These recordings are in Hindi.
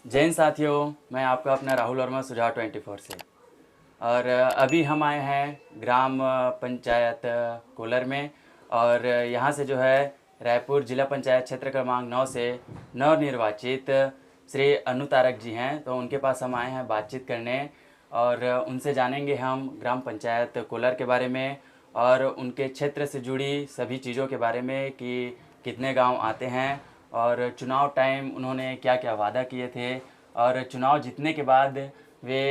जय हिंद साथियों, मैं आपका अपना राहुल वर्मा सुझाव 24 से। और अभी हम आए हैं ग्राम पंचायत कोलर में। और यहाँ से जो है रायपुर जिला पंचायत क्षेत्र क्रमांक 9 से नवनिर्वाचित श्री अनु तारक जी हैं, तो उनके पास हम आए हैं बातचीत करने। और उनसे जानेंगे हम ग्राम पंचायत कोलर के बारे में और उनके क्षेत्र से जुड़ी सभी चीज़ों के बारे में कि कितने गांव आते हैं और चुनाव टाइम उन्होंने क्या क्या वादा किए थे और चुनाव जीतने के बाद वे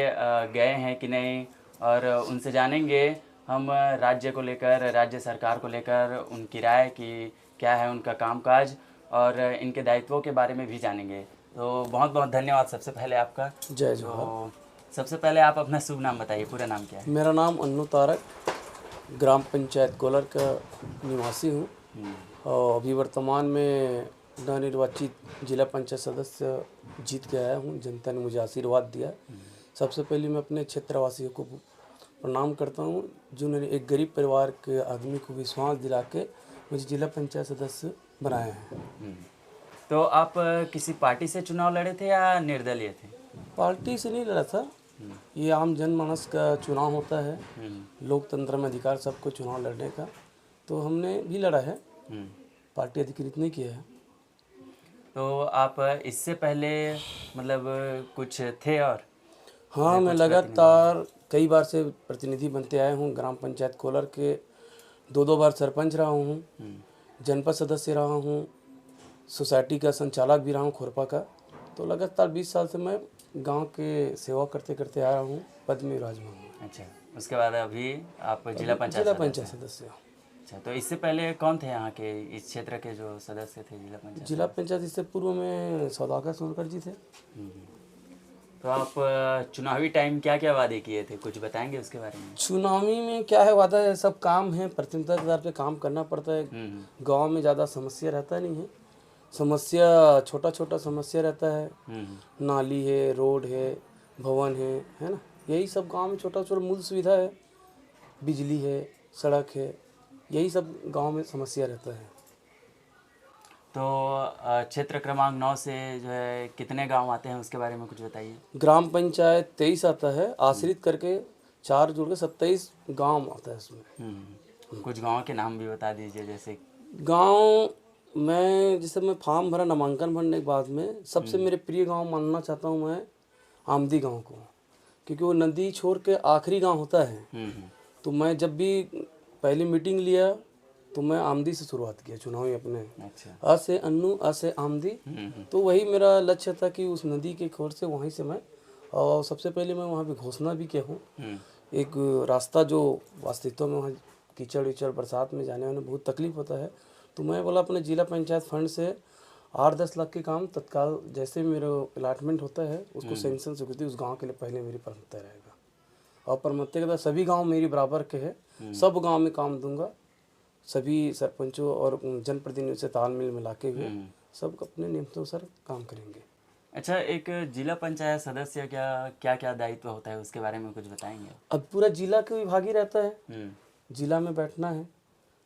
गए हैं कि नहीं। और उनसे जानेंगे हम राज्य को लेकर, राज्य सरकार को लेकर उनकी राय कि क्या है उनका कामकाज और इनके दायित्वों के बारे में भी जानेंगे। तो बहुत बहुत धन्यवाद सबसे पहले आपका। जय जोहार। तो सबसे पहले आप अपना शुभ नाम बताइए, पूरा नाम क्या है? मेरा नाम अनु तारक, ग्राम पंचायत कोलर का निवासी हूँ और अभी वर्तमान में नवनिर्वाचित जिला पंचायत सदस्य जीत के आया हूँ। जनता ने मुझे आशीर्वाद दिया। सबसे पहले मैं अपने क्षेत्रवासियों को प्रणाम करता हूँ जिन्होंने एक गरीब परिवार के आदमी को विश्वास दिला के मुझे जिला पंचायत सदस्य बनाया है। तो आप किसी पार्टी से चुनाव लड़े थे या निर्दलीय थे? पार्टी से नहीं लड़ा था, ये आम जनमानस का चुनाव होता है, लोकतंत्र में अधिकार सबको चुनाव लड़ने का, तो हमने भी लड़ा है, पार्टी अधिकृत नहीं किया है। तो आप इससे पहले मतलब कुछ थे? और हाँ, मैं लगातार कई बार से प्रतिनिधि बनते आए हूँ। ग्राम पंचायत कोलर के दो बार सरपंच रहा हूँ, जनपद सदस्य रहा हूँ, सोसाइटी का संचालक भी रहा हूँ खुरपा का। तो लगातार 20 साल से मैं गांव के सेवा करते करते आ रहा हूँ, पद में विराजमान हूँ। अच्छा, उसके बाद अभी आप जिला पंचायत सदस्य। अच्छा, तो इससे पहले कौन थे यहाँ के, इस क्षेत्र के जो सदस्य थे जिला पंचायत इससे पूर्व में सौदागर सोनकर जी थे। तो आप चुनावी टाइम क्या क्या वादे किए थे, कुछ बताएंगे उसके बारे में? चुनावी में क्या है, वादा है, सब काम है, प्रतिनिधित्व के आधार पे काम करना पड़ता है। गांव में ज़्यादा समस्या रहता नहीं है, समस्या छोटा छोटा समस्या रहता है, नाली है, रोड है, भवन है ना, यही सब गांव में छोटा छोटा मूल सुविधा है, बिजली है, सड़क है, यही सब गांव में समस्या रहता है। तो क्षेत्र क्रमांक 9 से जो है कितने गांव आते हैं उसके बारे में कुछ बताइए। ग्राम पंचायत 23 आता है, आश्रित करके 4 जोड़ के 27 गाँव आता है इसमें। कुछ गाँव के नाम भी बता दीजिए। जैसे गाँव मैं जैसे मैं फॉर्म भरा, नामांकन भरने के बाद में सबसे मेरे प्रिय गांव मानना चाहता हूं मैं आमदी गांव को, क्योंकि वो नदी छोड़ के आखिरी गांव होता है। तो मैं जब भी पहली मीटिंग लिया तो मैं आमदी से शुरुआत किया चुनाव में अपने। अच्छा। अ से अन्नू, अ से आमदी। तो वही मेरा लक्ष्य था कि उस नदी के खोर से वहीं से मैं, और सबसे पहले मैं वहाँ पे घोषणा भी किया हूँ एक रास्ता जो वास्तविकता में वहाँ कीचड़ विचड़ बरसात में जाने में बहुत तकलीफ होता है। तो मैं बोला अपने जिला पंचायत फंड से 8-10 लाख के काम तत्काल जैसे मेरा अलॉटमेंट होता है उसको सेंक्शन स्वीकृति उस गांव के लिए पहले मेरी प्राथमिकता रहेगा। और प्राथमिकता के बाद सभी गांव मेरी बराबर के हैं, सब गांव में काम दूंगा, सभी सरपंचों और जनप्रतिनिधियों से तालमेल मिला के हुए सब अपने नियमानुसार काम करेंगे। अच्छा, एक जिला पंचायत सदस्य क्या क्या दायित्व होता है उसके बारे में कुछ बताएंगे? अब पूरा जिला के विभागी रहता है, जिला में बैठना है।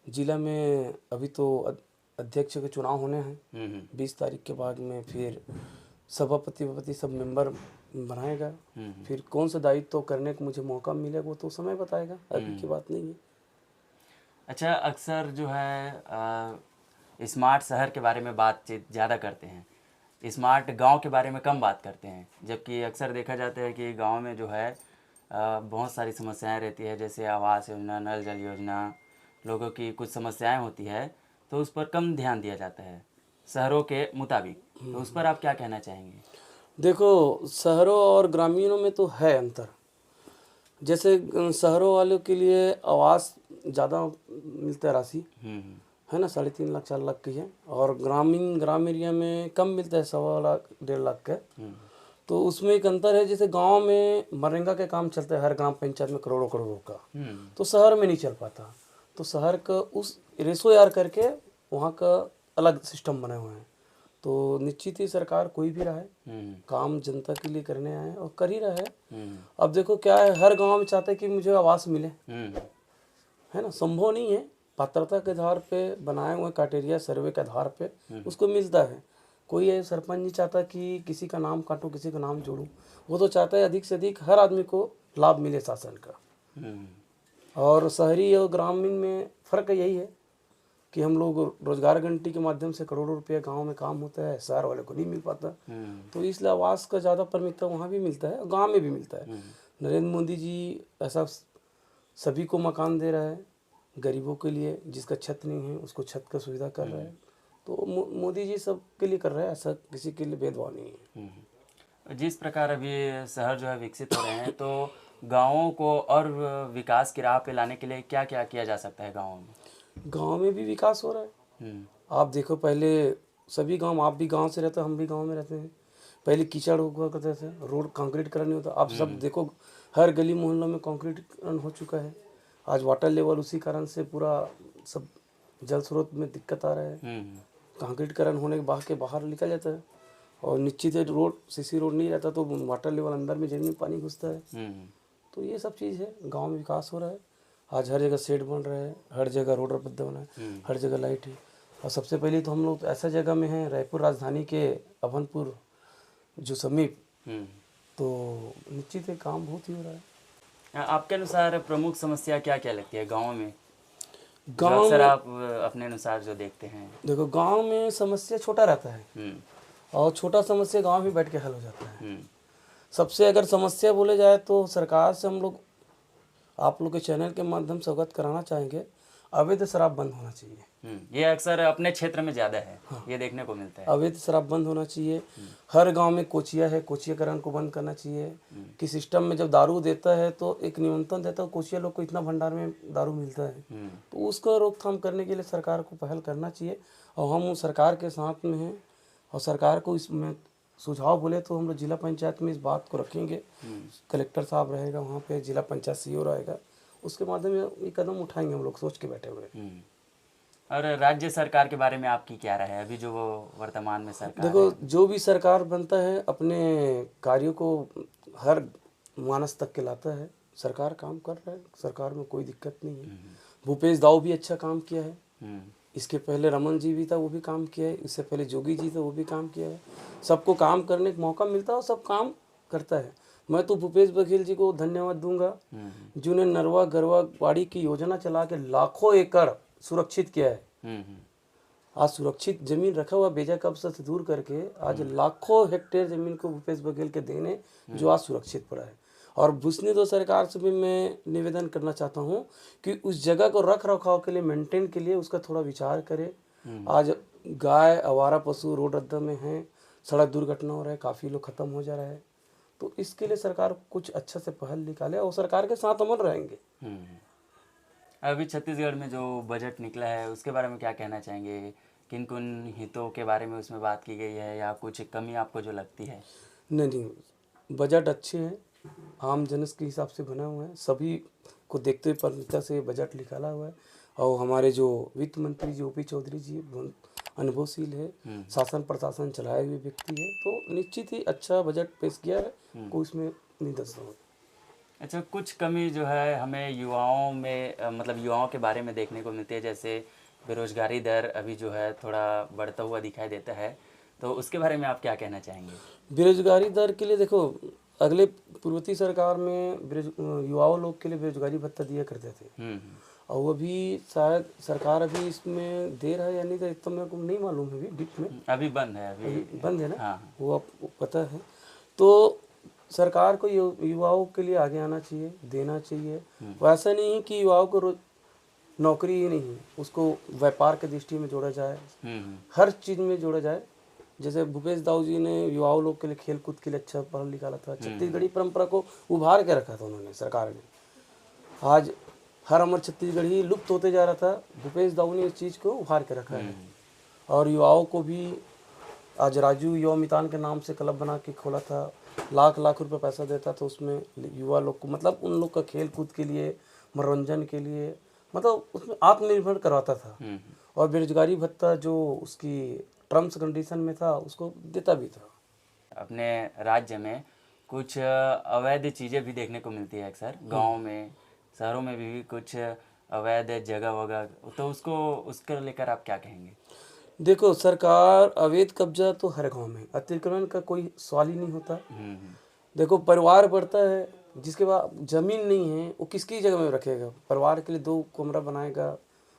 जिला में अभी तो अध्यक्ष के चुनाव होने हैं 20 तारीख के बाद में, फिर सभापति सब मेंबर बनाएगा, फिर कौन सा दायित्व करने को मुझे मौका मिलेगा वो तो समय बताएगा, अभी की बात नहीं है। अच्छा, अक्सर जो है स्मार्ट शहर के बारे में बातचीत ज़्यादा करते हैं, स्मार्ट गांव के बारे में कम बात करते हैं, जबकि अक्सर देखा जाता है कि गांव में जो है बहुत सारी समस्याएं रहती है, जैसे आवास योजना, नल जल योजना, लोगों की कुछ समस्याएं होती है, तो उस पर कम ध्यान दिया जाता है शहरों के मुताबिक। तो उस पर आप क्या कहना चाहेंगे? देखो, शहरों और ग्रामीणों में तो है अंतर। जैसे शहरों वालों के लिए आवास ज़्यादा मिलता है, राशि है ना, 3.5 लाख 4 लाख की है, और ग्राम एरिया में कम मिलता है, 1.25 लाख 1.5 लाख का। तो उसमें एक अंतर है। जैसे गांव में मनरेगा का काम चलता है हर ग्राम पंचायत में करोड़ों करोड़ों का, तो शहर में नहीं चल पाता। तो शहर का उस रेशो यार करके वहाँ का अलग सिस्टम बने हुए हैं। तो निश्चित ही सरकार कोई भी रहे, काम जनता के लिए करने आए और कर ही रहा है। अब देखो क्या है, हर गांव में चाहते हैं कि मुझे आवास मिले, है ना, संभव नहीं है। पात्रता के आधार पे बनाए हुए क्राइटेरिया सर्वे के आधार पे उसको मिलता है। कोई है सरपंच नहीं चाहता कि किसी का नाम काटूं, किसी का नाम जोड़ूं। वो तो चाहता है अधिक से अधिक हर आदमी को लाभ मिले शासन का। और शहरी और ग्रामीण में फ़र्क यही है कि हम लोग रोजगार गारंटी के माध्यम से करोड़ों रुपये गांव में काम होता है, शहर वाले को नहीं मिल पाता। तो इसलिए आवास का ज़्यादा प्राथमिकता वहाँ भी मिलता है, गांव में भी मिलता है। नरेंद्र मोदी जी ऐसा सभी को मकान दे रहा है, गरीबों के लिए जिसका छत नहीं है उसको छत का सुविधा कर रहा है। तो मोदी जी सब के लिए कर रहा है, ऐसा किसी के लिए भेदभाव नहीं है। जिस प्रकार अभी शहर जो है विकसित हो रहे हैं, तो गाँवों को और विकास की राह पे लाने के लिए क्या क्या किया जा सकता है गाँवों में? गांव में भी विकास हो रहा है। आप देखो, पहले सभी गांव, आप भी गांव से रहते हो, हम भी गांव में रहते हैं, पहले कीचड़ हुआ करते थे, रोड कंक्रीटकरण नहीं होता। आप सब देखो हर गली मोहल्लों में कंक्रीटकरण हो चुका है। आज वाटर लेवल उसी कारण से पूरा सब जल स्रोत में दिक्कत आ रहा है। कंक्रीटकरण होने के बाहर निकल जाता है और निश्चित है रोड, सीसी रोड नहीं रहता तो वाटर लेवल अंदर में जमीन में पानी घुसता है। तो ये सब चीज़ है, गांव में विकास हो रहा है। आज हर जगह शेड बन रहा है, हर जगह रोड बद्दा बना है, हर जगह लाइट है। और सबसे पहले तो हम लोग ऐसा जगह में हैं, रायपुर राजधानी के अभनपुर जो समीप, तो निश्चित है काम बहुत ही हो रहा है। आपके अनुसार प्रमुख समस्या क्या क्या लगती है गाँव में, जो गांव अक्सर में आप अपने अनुसार जो देखते हैं? देखो, गांव में समस्या छोटा रहता है और छोटा समस्या गांव में बैठ के हल हो जाता है। सबसे अगर समस्या बोले जाए तो सरकार से हम लोग, आप लोग के चैनल के माध्यम से अवगत कराना चाहेंगे, अवैध शराब बंद होना चाहिए। ये अक्सर अपने क्षेत्र में ज़्यादा है, ये देखने को मिलता है। अवैध शराब बंद होना चाहिए। हर गांव में कोचिया है, कोचियाकरण को बंद करना चाहिए। कि सिस्टम में जब दारू देता है तो एक निमंत्रण देता है, कोचिया लोग को इतना भंडार में दारू मिलता है, तो उसका रोकथाम करने के लिए सरकार को पहल करना चाहिए। और हम सरकार के साथ में हैं और सरकार को इसमें सुझाव बोले तो हम लोग जिला पंचायत में इस बात को रखेंगे। कलेक्टर साहब रहेगा वहाँ पे, जिला पंचायत सीईओ रहेगा, उसके माध्यम में ये कदम उठाएंगे, हम लोग सोच के बैठे हुए हैं। और राज्य सरकार के बारे में आपकी क्या राय है, अभी जो वो वर्तमान में सरकार देखो, जो भी सरकार बनता है अपने कार्यों को हर मानस तक के लाता है। सरकार काम कर रहा है, सरकार में कोई दिक्कत नहीं है। भूपेश दाऊ भी अच्छा काम किया है, इसके पहले रमन जी भी था, वो भी काम किया है, इससे पहले जोगी जी थे, वो भी काम किया है। सबको काम करने का मौका मिलता है और सब काम करता है। मैं तो भूपेश बघेल जी को धन्यवाद दूंगा जिन्होंने नरवा गरवा बाड़ी की योजना चला के लाखों एकड़ सुरक्षित किया है। आज सुरक्षित जमीन रखा हुआ बेजा कब्जा से दूर करके आज लाखों हेक्टेयर जमीन को भूपेश बघेल के देने, जो आज सुरक्षित पड़ा है। और भूसनी तो सरकार से भी मैं निवेदन करना चाहता हूँ कि उस जगह को रख रखाव के लिए, मेंटेन के लिए उसका थोड़ा विचार करे। आज गाय, आवारा पशु रोड रद्दा में हैं, सड़क दुर्घटना हो रहा है, काफ़ी लोग खत्म हो जा रहा है। तो इसके लिए सरकार कुछ अच्छा से पहल निकाले और सरकार के साथ अमल रहेंगे। अभी छत्तीसगढ़ में जो बजट निकला है उसके बारे में क्या कहना चाहेंगे? किन किन हितों के बारे में उसमें बात की गई है या कुछ कमी आपको जो लगती है? नहीं, बजट अच्छे हैं, आम जनस के हिसाब से बना हुआ है, सभी को देखते हुए प्राथमिकता से बजट निकाला हुआ है। और हमारे जो वित्त मंत्री जी ओपी चौधरी जी अनुभवशील है, शासन प्रशासन चलाए हुए व्यक्ति है, तो निश्चित ही अच्छा बजट पेश किया है, कोई इसमें नहीं दस। अच्छा, कुछ कमी जो है हमें युवाओं में मतलब युवाओं के बारे में देखने को मिलती है, जैसे बेरोजगारी दर अभी जो है थोड़ा बढ़ता हुआ दिखाई देता है, तो उसके बारे में आप क्या कहना चाहेंगे? बेरोजगारी दर के लिए देखो, अगले पूर्ववर्ती सरकार में युवाओं लोग के लिए बेरोजगारी भत्ता दिया करते थे, और वो भी शायद सरकार अभी इसमें दे रहा है या नहीं, तो इतना मेरे को नहीं मालूम है, अभी डिप में अभी बंद है, अभी बंद है ना। हाँ। वो आपको पता है। तो सरकार को युवाओं के लिए आगे आना चाहिए, देना चाहिए। वैसा नहीं है कि युवाओं को नौकरी ही नहीं, उसको व्यापार के दृष्टि में जोड़ा जाए, हर चीज़ में जोड़ा जाए। जैसे भूपेश दाऊ जी ने युवाओं लोग के लिए खेल कूद के लिए अच्छा पहल निकाला था, छत्तीसगढ़ी परंपरा को उभार के रखा था उन्होंने, सरकार ने। आज हर अमर छत्तीसगढ़ी लुप्त होते जा रहा था, भूपेश दाऊ ने इस चीज़ को उभार के रखा है। और युवाओं को भी आज राजू युवा मितान के नाम से क्लब बना के खोला था, लाख लाख रुपए पैसा देता था उसमें युवा लोग को, मतलब उन लोग का खेल कूद के लिए, मनोरंजन के लिए, मतलब उसमें आत्मनिर्भर करवाता था। और बेरोजगारी भत्ता जो उसकी टर्म्स कंडीशन में था उसको देता भी था। अपने राज्य में कुछ अवैध चीज़ें भी देखने को मिलती है अक्सर, गाँव में, शहरों में भी कुछ अवैध जगह वगैरह, तो उसको लेकर आप क्या कहेंगे? देखो सरकार अवैध कब्जा तो हर गांव में, अतिक्रमण का कोई सवाल ही नहीं होता। देखो परिवार बढ़ता है, जिसके पास जमीन नहीं है वो किसकी जगह में रखेगा, परिवार के लिए 2 कमरा बनाएगा,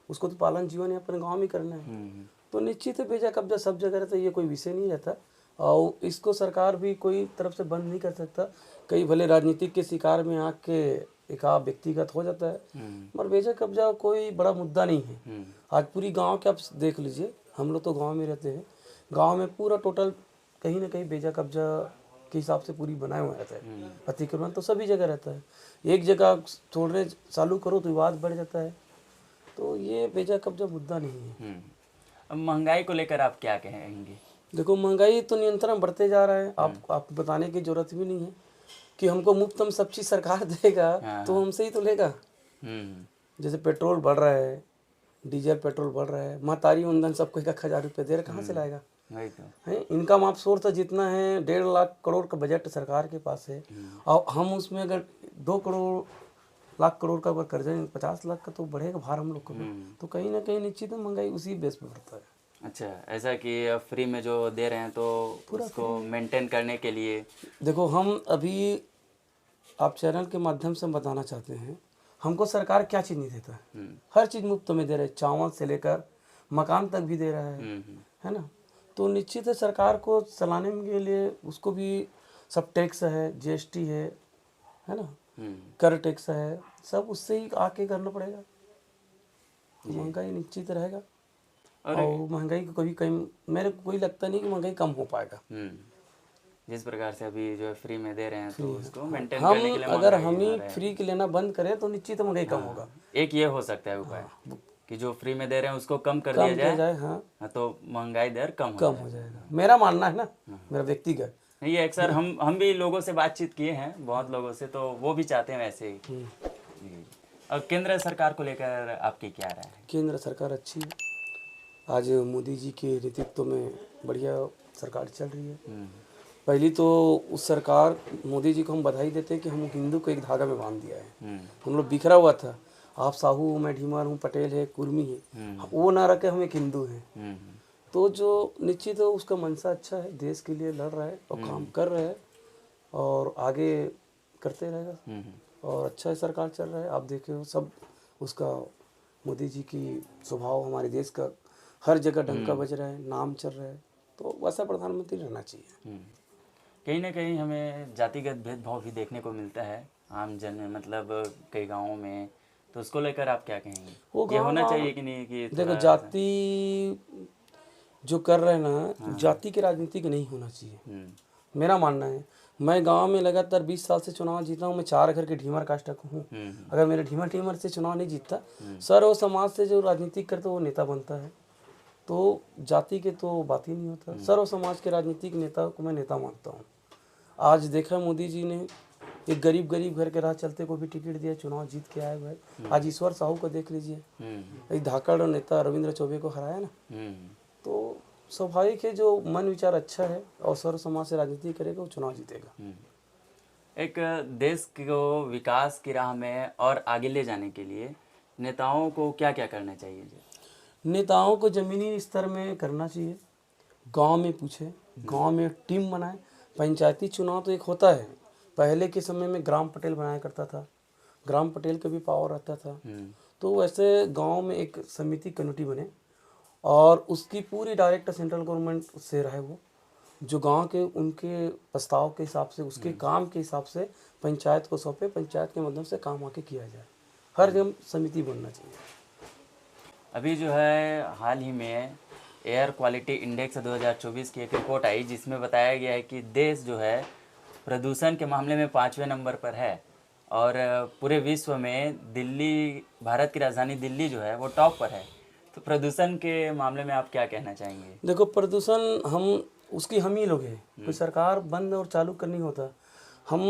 उसको तो पालन जीवन अपने गांव में करना है। तो निश्चित है बेजा कब्जा सब जगह रहता है, ये कोई विषय नहीं रहता। और इसको सरकार भी कोई तरफ से बंद नहीं कर सकता। कई भले राजनीतिक के शिकार में आके एक आप व्यक्तिगत हो जाता है, मगर बेजा कब्जा कोई बड़ा मुद्दा नहीं है। आज पूरी गांव के आप देख लीजिए, हम लोग तो गांव में रहते हैं, गांव में पूरा टोटल कहीं ना कहीं बेजा कब्जा के हिसाब से पूरी बनाए हुए रहता है। अतिक्रमण तो सभी जगह रहता है, एक जगह छोड़ने चालू करो तो विवाद बढ़ जाता है। तो ये बेजा कब्जा मुद्दा नहीं है। अब महंगाई को लेकर आप क्या कहेंगे? देखो महंगाई तो नियंत्रण बढ़ते जा रहा है, आपको बताने की जरूरत भी नहीं है कि हमको मुफ्त में सब चीज़ सरकार देगा तो हमसे ही तो लेगा। जैसे पेट्रोल बढ़ रहा है, डीजल पेट्रोल बढ़ रहा है, महतारी ईंधन सबको 1,000 रुपये दे रहे, कहाँ से लाएगा? वही तो है इनकम आप सोर्स जितना है 1.5 लाख करोड़ का बजट सरकार के पास है, और हम उसमें अगर 2 लाख करोड़ का अगर कर्जा 50 लाख का तो बढ़ेगा भार हम लोग को। तो कहीं ना कहीं निश्चित महंगाई उसी बेस पे बढ़ता है। अच्छा, ऐसा कि फ्री में जो दे रहे हैं तो उसको मेंटेन करने के लिए देखो हम अभी आप चैनल के माध्यम से बताना चाहते हैं, हमको सरकार क्या चीज़ नहीं देता है, हर चीज़ मुफ्त में दे रहा है, चावल से लेकर मकान तक भी दे रहा है ना। तो निश्चित है सरकार को चलाने के लिए उसको भी सब टैक्स है, जीएसटी है ना, कर टैक्स है, सब उससे ही आके करना पड़ेगा। तो महंगाई निश्चित रहेगा, और महंगाई को कभी कहीं मेरे को कोई लगता नहीं कि महंगाई कम हो पाएगा। जिस प्रकार से अभी जो है फ्री में दे रहे हैं तो उसको मेंटेन हम करने के लिए अगर हम ही फ्री के लेना बंद करें तो निश्चित महंगाई कम होगा। एक ये हो सकता है उपाय कि जो फ्री में दे रहे हैं उसको कम कर दिया जाए। हाँ तो महंगाई दर कम हो जाएगा, मेरा मानना है ना, मेरा व्यक्तिगत। ये अक्सर हम भी लोगों से बातचीत किए हैं, बहुत लोगों से, तो वो भी चाहते हैं वैसे ही। और केंद्र सरकार को लेकर आपकी क्या राय है? केंद्र सरकार अच्छी है, आज मोदी जी के नेतृत्व में बढ़िया सरकार चल रही है। पहली तो उस सरकार मोदी जी को हम बधाई देते हैं कि हम हिंदू को एक धागा में बांध दिया है। हम लोग बिखरा हुआ था, आप साहू, मैं ढीमर हूँ, पटेल है, कुर्मी है, वो ना रखे हम एक हिंदू हैं। तो जो निश्चित है उसका मंशा अच्छा है, देश के लिए लड़ रहा है और काम कर रहा है और आगे करते रहेगा, और अच्छा है सरकार चल रहा है। आप देखे हो सब उसका मोदी जी की स्वभाव हमारे देश का हर जगह डंका बज रहा है, नाम चल रहा है, तो वैसा प्रधानमंत्री रहना चाहिए। कहीं ना कहीं हमें जातिगत भेदभाव भी देखने को मिलता है आम जन में, मतलब कई गाँवों में, तो उसको लेकर आप क्या कहेंगे? ये होना चाहिए कि नहीं? कि देखो जाति जो कर रहे हैं ना, जाति की राजनीति नहीं होना चाहिए, मेरा मानना है। मैं गांव में लगातार 20 साल से चुनाव जीता हूँ, मैं 4 घर के ढीमर कास्ट का हूँ। अगर मेरे ढीमर से चुनाव नहीं जीतता, सर्व समाज से जो राजनीतिक करता वो नेता बनता है, तो जाति के तो बात ही नहीं होता। सर्व समाज के राजनीतिक नेता को मैं नेता मानता हूँ। आज देखा मोदी जी ने एक गरीब घर के राह चलते को भी टिकट दिया, चुनाव जीत के आए हुए। आज ईश्वर साहू को देख लीजिए, एक धाकड़ नेता रविंद्र चौबे को हराया ना। तो स्वाभाविक है जो मन विचार अच्छा है और सर्व समाज से राजनीति करेगा वो चुनाव जीतेगा। एक देश को विकास की राह में और आगे ले जाने के लिए नेताओं को क्या क्या करना चाहिए? नेताओं को ज़मीनी स्तर में करना चाहिए, गांव में पूछे, गांव में टीम बनाए। पंचायती चुनाव तो एक होता है, पहले के समय में ग्राम पटेल बनाया करता था, ग्राम पटेल का भी पावर रहता था। तो वैसे गांव में एक समिति कमेटी बने और उसकी पूरी डायरेक्ट सेंट्रल गवर्नमेंट से रहे, वो जो गांव के उनके प्रस्ताव के हिसाब से, उसके काम के हिसाब से पंचायत को सौंपे, पंचायत के माध्यम से काम आके किया जाए। हर जगह समिति बनना चाहिए। अभी जो है हाल ही में एयर क्वालिटी इंडेक्स 2024 की एक रिपोर्ट आई, जिसमें बताया गया है कि देश जो है प्रदूषण के मामले में 5वें नंबर पर है, और पूरे विश्व में दिल्ली, भारत की राजधानी दिल्ली जो है वो टॉप पर है। तो प्रदूषण के मामले में आप क्या कहना चाहेंगे? देखो प्रदूषण हम ही लोग हैं, कोई सरकार बंद और चालू करनी होता। हम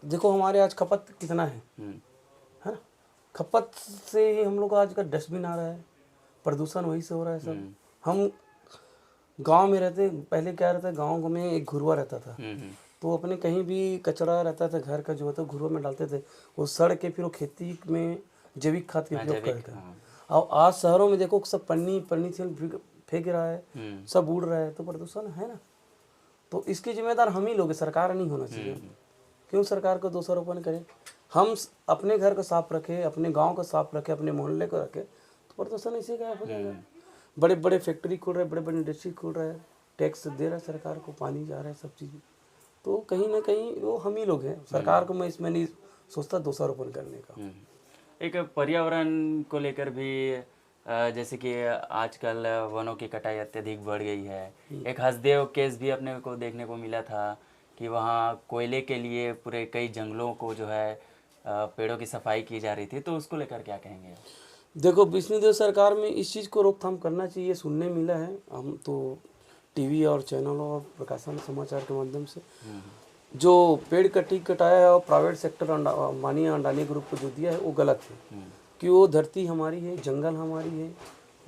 देखो हमारे आज खपत कितना है ना, खपत से ही हम लोग आज का डस्टबिन आ रहा है, प्रदूषण वही से हो रहा है सब। हम गांव में रहते, पहले क्या रहता है, गांव में एक घुरवा रहता था, तो अपने कहीं भी कचरा रहता था घर का जो होता घुरवा में डालते थे, वो सड़ के फिर वो खेती में जैविक खाद का उपयोग करते हैं। और आज शहरों में देखो सब पन्नी से फेंक रहा है, सब उड़ रहा है, तो प्रदूषण है ना। तो इसके जिम्मेदार हम ही लोग, सरकार नहीं होना चाहिए। क्यों सरकार को दोषारोपण करें? हम अपने घर को साफ रखें, अपने गांव को साफ रखें, अपने मोहल्ले को रखें, तो प्रदूषण ऐसे गायब हो जाएगा। बड़े बड़े फैक्ट्री खुल रहे हैं, बड़े बड़े इंडस्ट्री खुल रहे हैं, टैक्स दे रहा है सरकार को, पानी जा रहा है, सब चीज़। तो कहीं ना कहीं वो हम ही लोग हैं। सरकार को मैं इसमें नहीं सोचता दोषारोपण करने का। एक पर्यावरण को लेकर भी जैसे कि आजकल वनों की कटाई अत्यधिक बढ़ गई है। एक हसदेव केस भी अपने को देखने को मिला था कि वहाँ कोयले के लिए पूरे कई जंगलों को जो है पेड़ों की सफाई की जा रही थी, तो उसको लेकर क्या कहेंगे? देखो, विष्णुदेव सरकार में इस चीज़ को रोकथाम करना चाहिए। सुनने मिला है, हम तो टीवी और चैनलों और प्रकाशन समाचार के माध्यम से जो पेड़ कटाया है और private sector Ambani Adani group को जो दिया है वो गलत है। कि वो धरती हमारी है, जंगल हमारी है,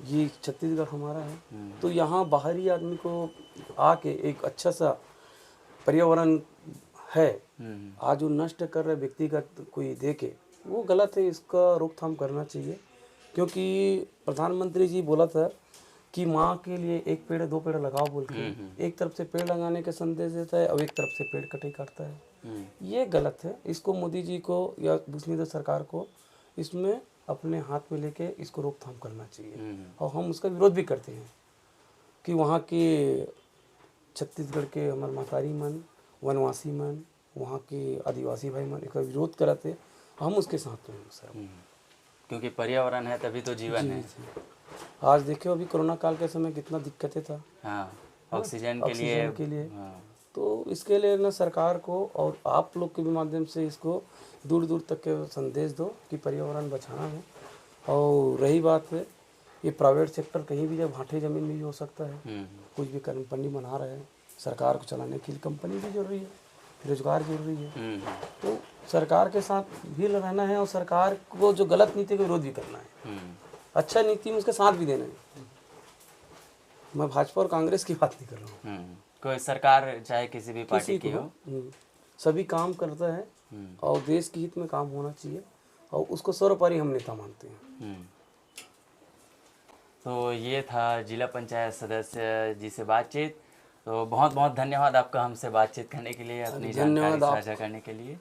ये छत्तीसगढ़ हमारा है। तो यहाँ बाहरी आदमी को आके एक अच्छा सा पर्यावरण है आज वो नष्ट कर रहे व्यक्तिगत कोई देके, वो गलत है। इसका रोकथाम करना चाहिए। क्योंकि प्रधानमंत्री जी बोला था कि माँ के लिए एक पेड़ 2 पेड़ लगाओ बोल के, एक तरफ से पेड़ लगाने का संदेश देता है और एक तरफ से पेड़ कटाई करता है। ये गलत है। इसको मोदी जी को या विष्णुदेव सरकार को इसमें अपने हाथ में लेके इसको रोकथाम करना चाहिए। और हम उसका विरोध भी करते हैं कि वहाँ के छत्तीसगढ़ के हमारे महतारी मन, वनवासी मन, वहाँ के आदिवासी भाई मन इसका विरोध कराते, हम उसके साथ हैं सर। क्योंकि पर्यावरण है तभी तो जीवन है। आज देखिए अभी कोरोना काल के समय कितना दिक्कतें था। हाँ, ऑक्सीजन के लिए। हाँ। तो इसके लिए ना सरकार को और आप लोग के भी माध्यम से इसको दूर दूर तक के संदेश दो कि पर्यावरण बचाना है। और रही बात है ये प्राइवेट सेक्टर, कहीं भी जब भाटे ज़मीन में भी हो सकता है। कुछ भी कंपनी बना रहे हैं, सरकार को चलाने के लिए कंपनी भी जरूरी है, रोजगार जरूरी है। तो सरकार के साथ भी रहना है और सरकार को जो गलत नीति का विरोध भी करना है। अच्छा नीति में उसके साथ भी देना है। मैं भाजपा और कांग्रेस की बात नहीं कर रहा हूँ। कोई सरकार चाहे किसी भी पार्टी की हो, सभी काम करता है और देश के हित में काम होना चाहिए और उसको सर्वोपरि हम नेता मानते हैं। तो ये था जिला पंचायत सदस्य जी से बातचीत। तो बहुत बहुत धन्यवाद आपका हमसे बातचीत करने के लिए, अपनी जानकारी साझा करने के लिए।